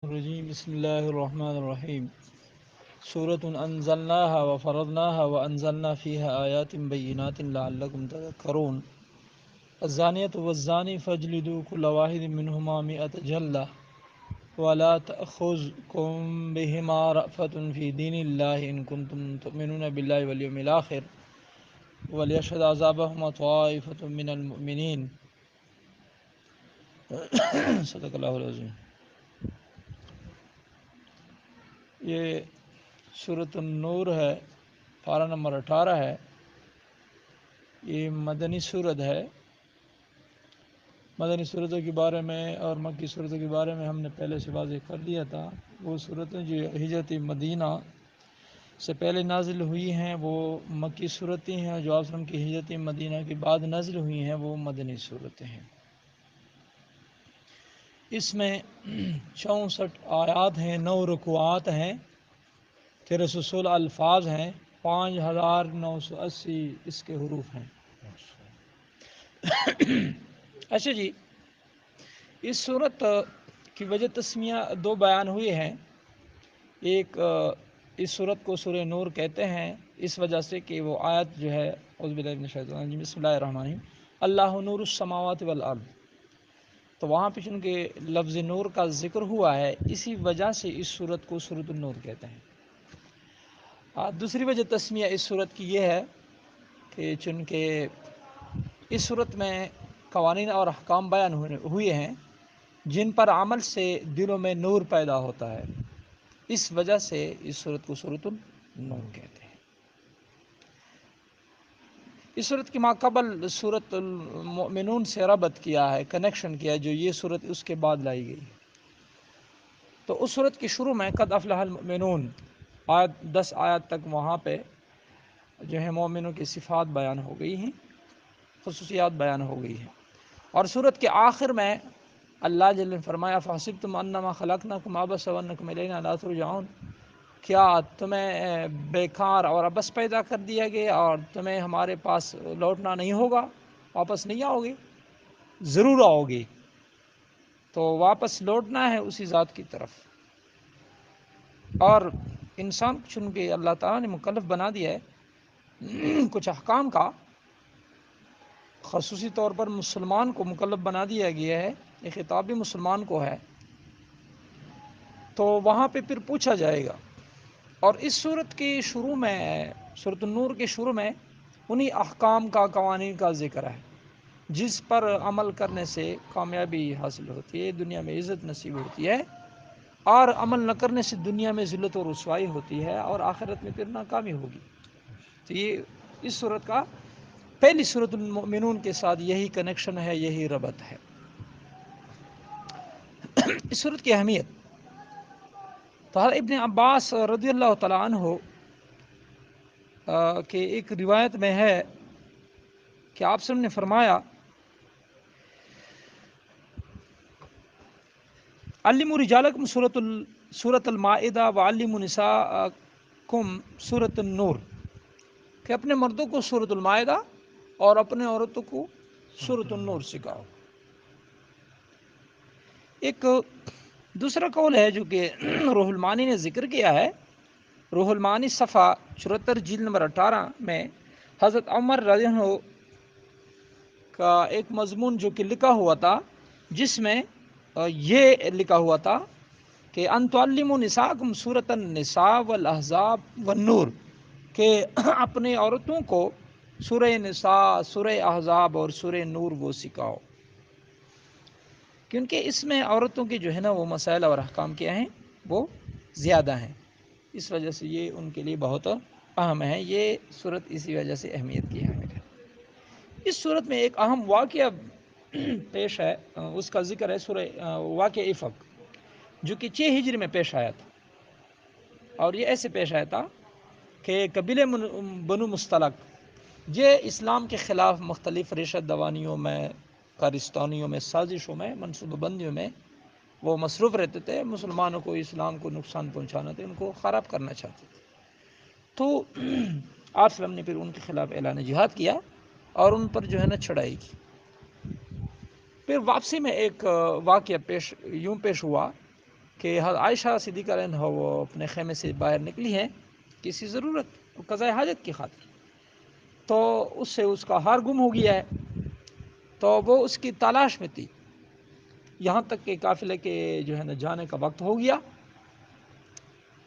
الرجیم بسم اللہ الرحمن الرحیم سورۃ انزلناها وفرضناها وانزلنا فيها آیات بینات لعلکم تذکرون الزانیۃ والزانی فاجلدوا كل واحد منهما مئة جلدة ولا تأخذكم بهما رأفة في دین اللہ ان کنتم تؤمنون باللہ والیوم الآخر وليشهد عذابهما طائفة من المؤمنین صدق اللہ العظیم۔ یہ سورۃ النور ہے، پارہ نمبر 18 ہے۔ یہ مدنی سورت ہے۔ مدنی صورتوں کے بارے میں اور مکی صورتوں کے بارے میں ہم نے پہلے سے واضح کر دیا تھا۔ وہ صورتیں جو ہجرت مدینہ سے پہلے نازل ہوئی ہیں وہ مکی صورتیں ہیں، جو آپ وسلم کی ہجرت مدینہ کے بعد نازل ہوئی ہیں وہ مدنی صورتیں ہیں۔ اس میں 64 آیات ہیں، 9 رکوعات ہیں، 1316 الفاظ ہیں، 5980 اس کے حروف ہیں۔ اچھا جی، اس صورت کی وجہ تسمیہ دو بیان ہوئے ہیں۔ ایک اس صورت کو سورہ نور کہتے ہیں اس وجہ سے کہ وہ آیت جو ہے اعوذ باللہ من الشیطان الرجیم بسم اللہ الرحمن الرحیم اللہ نور السماوات والارض، تو وہاں پہ چونکہ لفظ نور کا ذکر ہوا ہے اسی وجہ سے اس صورت کو سورۃ النور کہتے ہیں۔ دوسری وجہ تسمیہ اس صورت کی یہ ہے کہ چونکہ اس صورت میں قوانین اور احکام بیان ہوئے ہیں جن پر عمل سے دلوں میں نور پیدا ہوتا ہے، اس وجہ سے اس صورت کو سورۃ النور کہتے ہیں۔ اس صورت کی ماقبل سورۃ المؤمنون سے ربط کیا ہے، کنیکشن کیا ہے، جو یہ صورت اس کے بعد لائی گئی۔ تو اس صورت کی شروع میں قد افلح المؤمنون 10 آیات تک وہاں پہ جو ہے مومنوں کی صفات بیان ہو گئی ہیں، خصوصیات بیان ہو گئی ہیں۔ اور صورت کے آخر میں اللہ جل نے فرمایا فحسبتم انما خلقناکم عبثا وانکم الینا لا ترجعون، کیا تمہیں بیکار اور عبث پیدا کر دیا گیا اور تمہیں ہمارے پاس لوٹنا نہیں ہوگا، واپس نہیں آؤ گے؟ ضرور آؤ گے، تو واپس لوٹنا ہے اسی ذات کی طرف۔ اور انسان چونکہ اللہ تعالیٰ نے مکلف بنا دیا ہے کچھ احکام کا، خصوصی طور پر مسلمان کو مکلف بنا دیا گیا ہے، یہ خطاب بھی مسلمان کو ہے، تو وہاں پہ پھر پوچھا جائے گا۔ اور اس صورت کے شروع میں، سورۃ النور کے شروع میں انہی احکام کا، قوانین کا ذکر ہے جس پر عمل کرنے سے کامیابی حاصل ہوتی ہے، دنیا میں عزت نصیب ہوتی ہے، اور عمل نہ کرنے سے دنیا میں ذلت و رسوائی ہوتی ہے اور آخرت میں پھر ناکامی ہوگی۔ تو یہ اس صورت کا پہلی سورۃ المؤمنون کے ساتھ یہی کنیکشن ہے، یہی ربط ہے۔ اس صورت کی اہمیت تو ابن عباس رضی اللہ تعالیٰ عنہ کہ ایک روایت میں ہے کہ آپ نے فرمایا علموا رجالکم سورۃ المائدہ وعلموا نساءکم سورۃ النور، کہ اپنے مردوں کو سورۃ المائدہ اور اپنے عورتوں کو سورۃ النور سکھاؤ۔ ایک دوسرا قول ہے جو کہ روح المعانی نے ذکر کیا ہے، روح المعانی صفحہ 74 جلد نمبر 18 میں حضرت عمر رضی اللہ عنہ کا ایک مضمون جو کہ لکھا ہوا تھا، جس میں یہ لکھا ہوا تھا کہ ان تعلموا نساءکم سورۃ النساء والاحزاب والنور، کہ اپنے عورتوں کو سورہ نساء، سورہ احزاب اور سورہ نور وہ سکھاؤ، کیونکہ اس میں عورتوں کے جو ہے نا وہ مسائل اور احکام کیا ہیں، وہ زیادہ ہیں، اس وجہ سے یہ ان کے لیے بہت اہم ہے۔ یہ صورت اسی وجہ سے اہمیت کی حامل ہے۔ اس صورت میں ایک اہم واقعہ پیش ہے، اس کا ذکر ہے سورہ واقعہ افق، جو کہ 6 ہجری میں پیش آیا تھا، اور یہ ایسے پیش آیا تھا کہ قبیلہ بنو مستلق یہ اسلام کے خلاف مختلف ریشہ دوانیوں میں، کارستانیوں میں، سازشوں میں، منصوبہ بندیوں میں وہ مصروف رہتے تھے، مسلمانوں کو، اسلام کو نقصان پہنچانا تھے، ان کو خراب کرنا چاہتے تھے۔ تو آپ وسلم نے پھر ان کے خلاف اعلان جہاد کیا اور ان پر جو ہے نا چڑھائی کی۔ پھر واپسی میں ایک واقعہ یوں پیش ہوا کہ عائشہ صدیقہ رضی اللہ عنہا وہ اپنے خیمے سے باہر نکلی ہے کسی ضرورت قضاء حاجت کی خاطر، تو اس سے اس کا ہار گم ہو گیا ہے، تو وہ اس کی تلاش میں تھی، یہاں تک کہ قافلے کے جو ہے نا جانے کا وقت ہو گیا،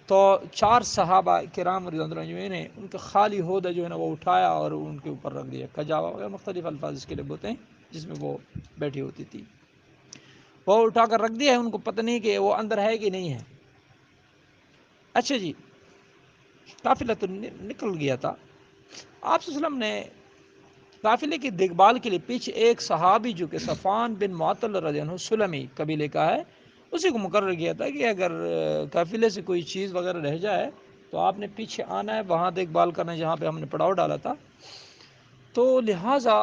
تو 4 صحابہ کرام رضی اللہ عنہم نے ان کا خالی ہودہ جو ہے نا وہ اٹھایا اور ان کے اوپر رکھ دیا، کجاوا وغیرہ مختلف الفاظ اس کے لیے بولتے ہیں جس میں وہ بیٹھی ہوتی تھی، وہ اٹھا کر رکھ دیا ہے، ان کو پتہ نہیں کہ وہ اندر ہے کہ نہیں ہے۔ اچھا جی، قافلہ تو نکل گیا تھا، آپ صلی اللہ علیہ وسلم نے قافلے کی دیکھ بھال کے لیے پیچھے ایک صحابی جو کہ صفوان بن معطل رضی اللہ عنہ سلمی قبیلے کا ہے، اسی کو مقرر کیا تھا کہ اگر قافلے سے کوئی چیز وغیرہ رہ جائے تو آپ نے پیچھے آنا ہے، وہاں دیکھ بھال کرنا ہے جہاں پہ ہم نے پڑاؤ ڈالا تھا۔ تو لہٰذا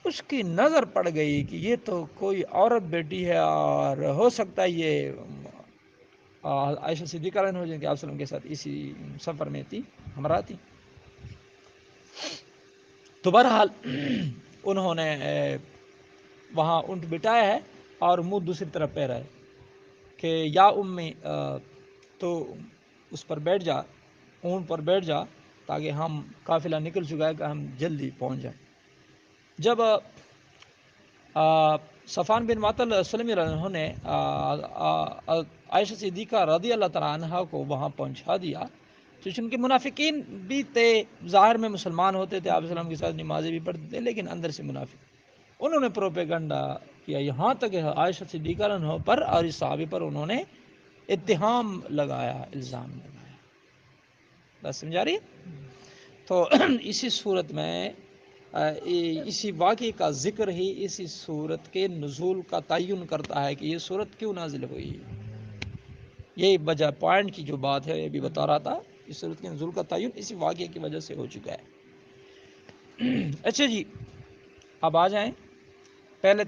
اس کی نظر پڑ گئی کہ یہ تو کوئی عورت بیٹی ہے اور ہو سکتا ہے یہ عائشہ صدیقہ رضی اللہ عنہا کہ آپ صلی اللہ علیہ وسلم کے ساتھ اسی سفر میں تھی، ہمراہ تھی۔ تو بہرحال انہوں نے وہاں اونٹ بٹایا ہے اور منہ دوسری طرف پھیرا ہے کہ یا امی تو اس پر بیٹھ جا، اونٹ پر بیٹھ جا تاکہ ہم قافلہ نکل چکا ہے کہ ہم جلدی پہنچ جائیں۔ جب صفوان بن معطل سلمی رضی اللہ عنہ نے عائشہ صدیقہ رضی اللہ تعالیٰ عنہا کو وہاں پہنچا دیا، تو چونکہ منافقین بھی تھے، ظاہر میں مسلمان ہوتے تھے، آپ صلی اللہ علیہ وسلم کے ساتھ نمازیں بھی پڑھتے تھے، لیکن اندر سے منافق، انہوں نے پروپیگنڈا کیا یہاں تک عائشہ صدیقہ رضی اللہ عنہا پر اور اس صحابی پر انہوں نے اتہام لگایا، الزام لگایا۔ بس سمجھا رہی ہے؟ تو اسی صورت میں اسی واقعے کا ذکر ہی اسی صورت کے نزول کا تعین کرتا ہے کہ یہ صورت کیوں نازل ہوئی۔ یہی وجہ پوائنٹ کی جو بات ہے یہ بھی بتا رہا تھا، اس صورت کے نزول کا تعین اسی واقعے کی وجہ سے ہو چکا ہے۔ اچھا جی، اب آ جائیں، پہلے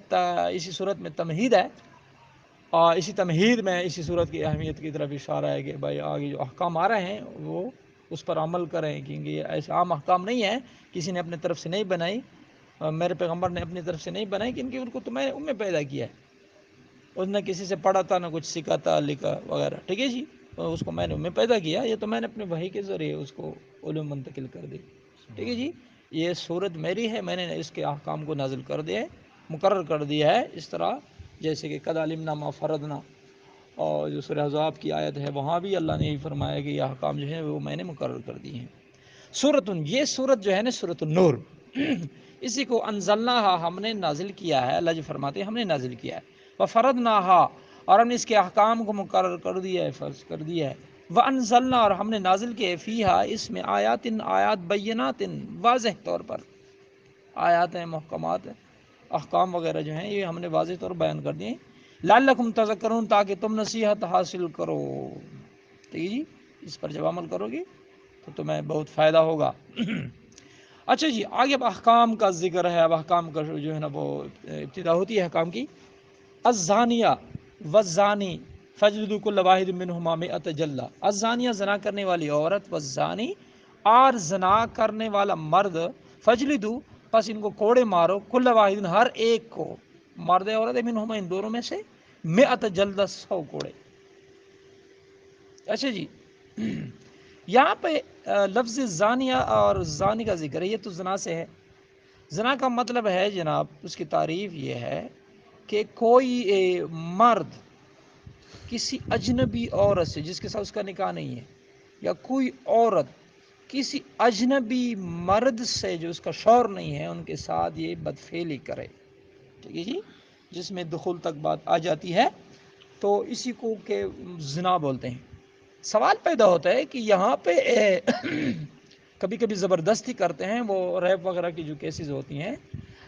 اسی صورت میں تمہید ہے، اور اسی تمہید میں اسی صورت کی اہمیت کی طرف اشارہ ہے کہ بھائی آگے جو احکام آ رہے ہیں وہ اس پر عمل کریں، کیونکہ یہ ایسے عام احکام نہیں ہے، کسی نے اپنے طرف سے نہیں بنائی، میرے پیغمبر نے اپنی طرف سے نہیں بنائی، کیونکہ ان کو تو میں ان میں پیدا کیا ہے، اس نے کسی سے پڑھا تھا نہ کچھ سیکھا تھا لکھا وغیرہ، ٹھیک ہے جی، اس کو میں نے ان میں پیدا کیا، یہ تو میں نے اپنے وحی کے ذریعے اس کو علوم منتقل کر دی، ٹھیک ہے جی، یہ صورت میری ہے، میں نے اس کے احکام کو نازل کر دیا ہے، مقرر کر دیا ہے، اس طرح جیسے کہ قد علمنا ما فرضنا، اور جو سورہ احزاب کی آیت ہے وہاں بھی اللہ نے یہ فرمایا کہ یہ احکام جو ہیں وہ میں نے مقرر کر دی ہیں۔ سورۃ، یہ سورت جو ہے نا سورۃ النور، اسی کو انزلناہا، ہم نے نازل کیا ہے، اللہ جی فرماتے ہیں ہم نے نازل کیا ہے، وفرضناہا، اور ہم نے اس کے احکام کو مقرر کر دیا ہے، فرض کر دیا ہے، وانزلنا، اور ہم نے نازل کیا فیہا، اس میں آیات بینات، واضح طور پر آیات ہیں، محکمات ہیں، احکام وغیرہ جو ہیں یہ ہم نے واضح طور پر بیان کر دیے ہیں، لعلکم تذکرون، تاکہ تم نصیحت حاصل کرو، ٹھیک ہے جی، اس پر جب عمل کرو گی تو تمہیں بہت فائدہ ہوگا۔ اچھا جی، آگے اب احکام کا ذکر ہے، اب احکام کا جو ہے نا وہ ابتدا ہوتی ہے احکام کی، الزانیہ والزانی فجلدوا کل واحد منہما مئۃ جلدہ، الزانیہ زنا کرنے والی عورت، والزانی اور زنا کرنے والا مرد، فجلدوا پس ان کو کوڑے مارو، کل واحد ہر ایک کو، مرد عورت منہما ان دونوں میں سے، مئۃ جلدہ 100 کوڑے۔ اچھا جی، یہاں پہ لفظ زانیہ اور زانی کا ذکر ہے، یہ تو زنا سے ہے، زنا کا مطلب ہے جناب، اس کی تعریف یہ ہے کہ کوئی مرد کسی اجنبی عورت سے جس کے ساتھ اس کا نکاح نہیں ہے، یا کوئی عورت کسی اجنبی مرد سے جو اس کا شوہر نہیں ہے ان کے ساتھ یہ بدفعلی کرے، ٹھیک ہے جی، جس میں دخول تک بات آ جاتی ہے، تو اسی کو کہ زنا بولتے ہیں۔ سوال پیدا ہوتا ہے کہ یہاں پہ کبھی کبھی زبردستی کرتے ہیں، وہ ریپ وغیرہ کی جو کیسز ہوتی ہیں،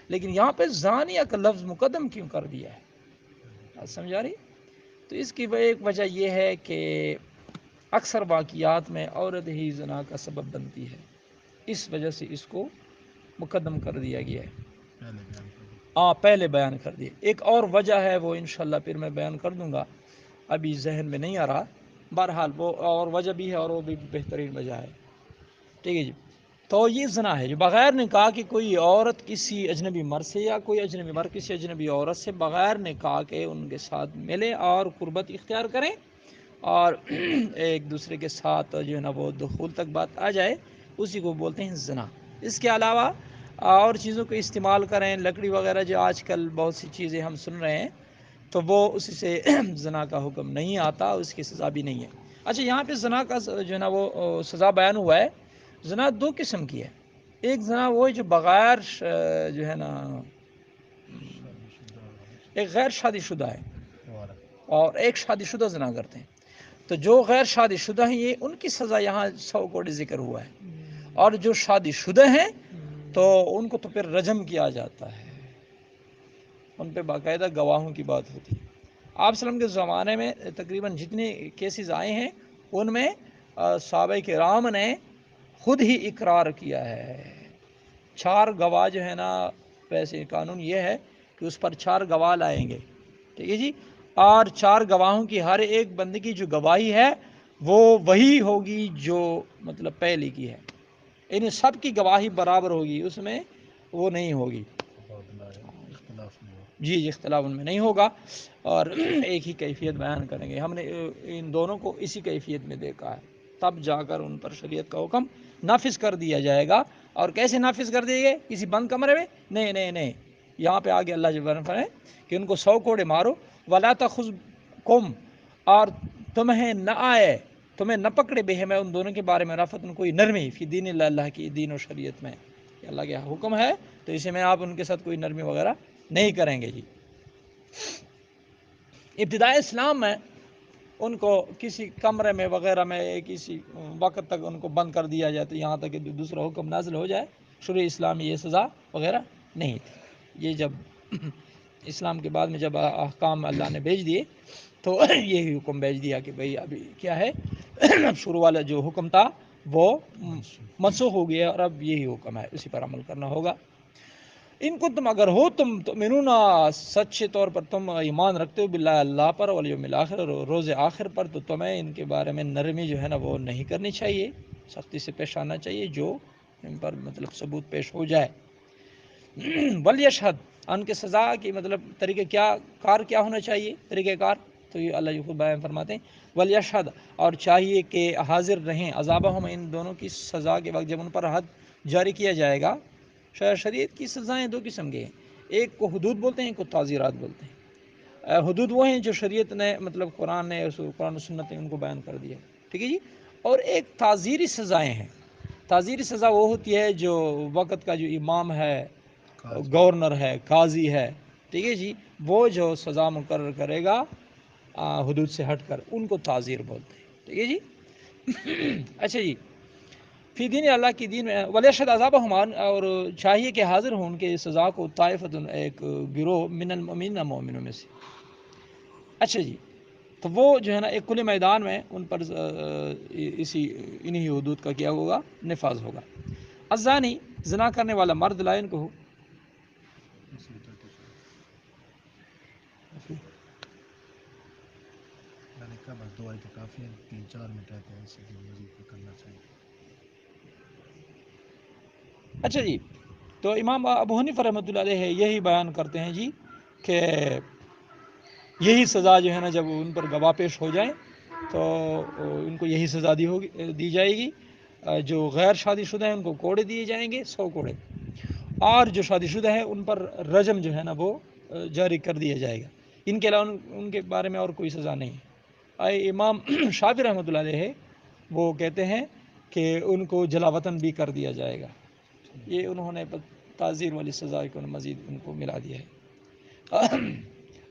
لیکن یہاں پہ زانیہ کا لفظ مقدم کیوں کر دیا ہے، سمجھا رہی؟ تو اس کی ایک وجہ یہ ہے کہ اکثر واقعات میں عورت ہی زنا کا سبب بنتی ہے، اس وجہ سے اس کو مقدم کر دیا گیا ہے، پہلے بیان کر دیا۔ ایک اور وجہ ہے، وہ انشاءاللہ پھر میں بیان کر دوں گا، ابھی ذہن میں نہیں آ رہا، بہرحال وہ اور وجہ بھی ہے اور وہ بھی بہترین وجہ ہے، ٹھیک ہے جی۔ تو یہ زنا ہے جو بغیر نکاح کے کوئی عورت کسی اجنبی مرد سے یا کوئی اجنبی مرد کسی اجنبی عورت سے بغیر نکاح کے ان کے ساتھ ملے اور قربت اختیار کریں اور ایک دوسرے کے ساتھ جو ہے نا وہ دخول تک بات آ جائے، اسی کو بولتے ہیں زنا۔ اس کے علاوہ اور چیزوں کو استعمال کریں، لکڑی وغیرہ جو آج کل بہت سی چیزیں ہم سن رہے ہیں، تو وہ اسی سے زنا کا حکم نہیں آتا، اس کی سزا بھی نہیں ہے۔ اچھا، یہاں پہ زنا کا جو ہے نا وہ سزا بیان ہوا ہے۔ زنا دو قسم کی ہے، ایک زنا وہ ہے جو بغیر جو ہے نا ایک غیر شادی شدہ ہے اور ایک شادی شدہ زنا کرتے ہیں۔ تو جو غیر شادی شدہ ہیں یہ ان کی سزا یہاں 100 کوڑی ذکر ہوا ہے، اور جو شادی شدہ ہیں تو ان کو تو پھر رجم کیا جاتا ہے، ان پہ باقاعدہ گواہوں کی بات ہوتی ہے۔ آپ وسلم کے زمانے میں تقریباً جتنے کیسز آئے ہیں ان میں صحابہ کرام نے خود ہی اقرار کیا ہے۔ 4 گواہ جو ہے نا، ویسے قانون یہ ہے کہ اس پر 4 گواہ لائیں گے، ٹھیک ہے جی، اور 4 گواہوں کی ہر ایک بندے کی جو گواہی ہے وہ وہی ہوگی جو مطلب پہلی کی ہے، یعنی سب کی گواہی برابر ہوگی، اس میں وہ نہیں ہوگی، جی اختلاف ان میں نہیں ہوگا، اور ایک ہی کیفیت بیان کریں گے۔ ہم نے ان دونوں کو اسی کیفیت میں دیکھا ہے، تب جا کر ان پر شریعت کا حکم نافذ کر دیا جائے گا۔ اور کیسے نافذ کر دیے گئے؟ کسی بند کمرے میں؟ نہیں، یہاں پہ آگے اللہ جل فرمائے کہ ان کو 100 کوڑے مارو، وَلَا تَخُذْكُمْ، اور تمہیں نہ آئے، تمہیں نہ پکڑے بے میں ان دونوں کے بارے میں رفتن کوئی نرمی، فی دین اللہ، اللہ کی دین و شریعت میں، کہ اللہ کا حکم ہے تو اسے میں آپ ان کے ساتھ کوئی نرمی وغیرہ نہیں کریں گے جی۔ ابتدائی اسلام میں ان کو کسی کمرے میں وغیرہ میں کسی وقت تک ان کو بند کر دیا جاتا، یہاں تک کہ دوسرا حکم نازل ہو جائے۔ شروع اسلام یہ سزا وغیرہ نہیں تھی، یہ جب اسلام کے بعد میں جب احکام اللہ نے بھیج دیے تو یہی حکم بھیج دیا کہ بھئی ابھی کیا ہے، شروع والا جو حکم تھا وہ منسوخ ہو گیا، اور اب یہی حکم ہے، اسی پر عمل کرنا ہوگا۔ ان کو تم اگر ہو تم تؤمنون، سچے طور پر تم ایمان رکھتے ہو، باللہ اللہ پر، والیوم الآخر، روز آخر پر، تو تمہیں ان کے بارے میں نرمی جو ہے نا وہ نہیں کرنی چاہیے، سختی سے پیش آنا چاہیے جو ان پر مطلب ثبوت پیش ہو جائے۔ ولیشہد، ان کے سزا کی مطلب طریقہ کیا کار کیا ہونا چاہیے، طریقہ کار، تو یہ اللہ خود بیان فرماتے ہیں ولیشہد، اور چاہیے کہ حاضر رہیں، عذابہم، ان دونوں کی سزا کے وقت جب ان پر حد جاری کیا جائے گا۔ شریعت کی سزائیں 2 قسم کی ہیں، ایک کو حدود بولتے ہیں، ایک کو تعزیرات بولتے ہیں۔ حدود وہ ہیں جو شریعت نے مطلب قرآن و سنت نے ان کو بیان کر دیا، ٹھیک ہے جی، اور ایک تعزیری سزائیں ہیں۔ تعزیری سزا وہ ہوتی ہے جو وقت کا جو امام ہے، گورنر ہے، قاضی ہے، ٹھیک ہے جی، وہ جو سزا مقرر کرے گا حدود سے ہٹ کر، ان کو تعزیر بولتے ہیں، ٹھیک ہے جی۔ اچھا جی، فی دین اللہ کی دین میں، ولیشہد عذابہم، اور چاہیے کہ حاضر ہوں ان کے سزا کو، طائفۃ، ایک گروہ، من المؤمنین، مومنوں میں سے۔ اچھا جی، تو وہ جو ہے نا ایک کھلے میدان میں ان پر انہی حدود کا کیا ہوگا، نفاذ ہوگا۔ الزانی، زنا کرنے والا مرد، لا ينکح، اچھا جی، تو امام ابو حنیفہ رحمۃ اللہ علیہ یہی بیان کرتے ہیں جی کہ یہی سزا جو ہے نا جب ان پر گواہ پیش ہو جائیں تو ان کو یہی سزا دی جائے گی۔ جو غیر شادی شدہ ہیں ان کو کوڑے دیے جائیں گے، 100 کوڑے، اور جو شادی شدہ ہیں ان پر رجم جو ہے نا وہ جاری کر دیا جائے گا۔ ان کے علاوہ ان کے بارے میں اور کوئی سزا نہیں ہے۔ امام شافعی رحمۃ اللہ علیہ وہ کہتے ہیں کہ ان کو جلا وطن بھی کر دیا جائے گا، یہ انہوں نے تعزیر والی سزا کو مزید ان کو ملا دیا ہے۔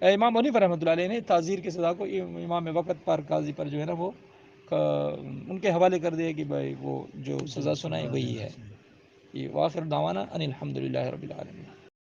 امام حنیفہ رحمۃ اللہ علیہ نے تعزیر کی سزا کو امام وقت پر، قاضی پر جو ہے نا وہ ان کے حوالے کر دیا کہ بھائی وہ جو سزا سنائے وہی ہے۔ وآخر دعوانا ان الحمد للہ رب العالمین۔